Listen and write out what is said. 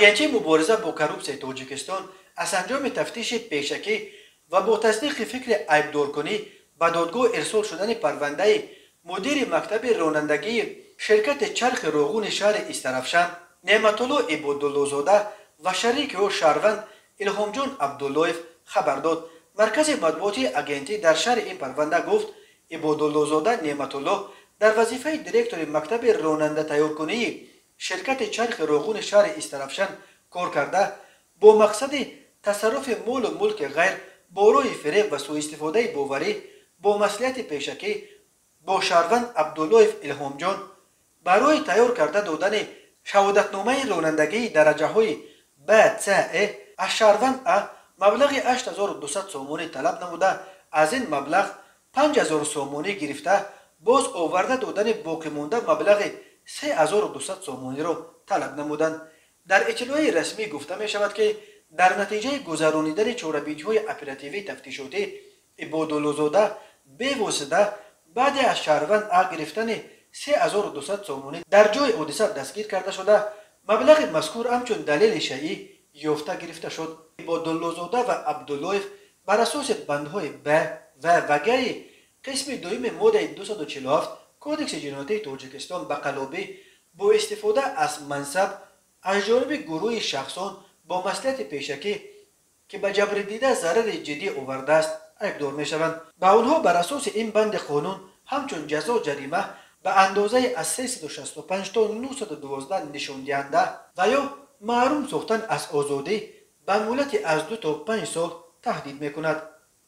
агентии мубориза бо коррупсияи тоҷикистон аз анҷоми тафтиши пешакӣ ва бо тасдиқи фикри айбдоркунӣ ба додгоҳ ирсол шудани парвандаи мудири мактаби ронандагии ширкати чархи роғуни шаҳри Истарафшан Неъматулло Ибодуллозода ва шарики ӯ шаҳрванд Илҳомҷон Абдуллоев хабар дод. маркази матбуоти агентӣ дар шаҳри ин парванда гуфт Ибодуллозода Неъматулло дар вазифаи директори мактаби ронандатайёркунии ширкати чархи роғуни шаҳри Истарафшан кор карда бо мақсади тасарруфи молу мулки ғайр бо роҳи фиреб ва суистифодаи боварӣ бо маслиҳати пешакӣ бо шаҳрванд Абдуллоев Илҳомҷон ба роҳи тайёр карда додани шаҳодатномаи ронандагии дараҷаҳои Б, Ц, Э аз шаҳрванд А маблағи 8200 сомонӣ талаб намуда, аз ин маблағ 5000 сомонӣ гирифта, боз оварда додани боқимонда маблағи 3200 сомониро талаб намуданд. дар иттилои расмӣ гуфта мешавад ки дар натиҷаи гузаронидани чорабиҷиҳои оперативии тафтишотӣ Ибодуллозода бевосита баъде аз шаҳрванд А гирифтани 3200 сомонӣ дар ҷои ҳодиса дастгир карда шуда, маблағи мазкур ҳамчун далели шаъӣ ёфта гирифта шуд. Ибодуллозода ва Абдуллоев бар асоси бандҳои Б, В ва Г-и қисми дуюми моддаи 247 Кодекси ҷиноятии Тоҷикистон ба қалобӣ бо истифода аз мансаб аз ҷониби гурӯҳи шахсон бо маслиҳати пешакӣ ки ба ҷабридида зарари ҷиддӣ овардааст айбдор мешаванд. ба онҳо бар асоси ин банди қонун ҳамчун ҷазо ҷарима ба андозаи аз 365 то 912 нишондиҳанда ва ё маҳрум сохтан аз озодӣ ба муддати аз 2 то 5 сол таҳдид мекунад.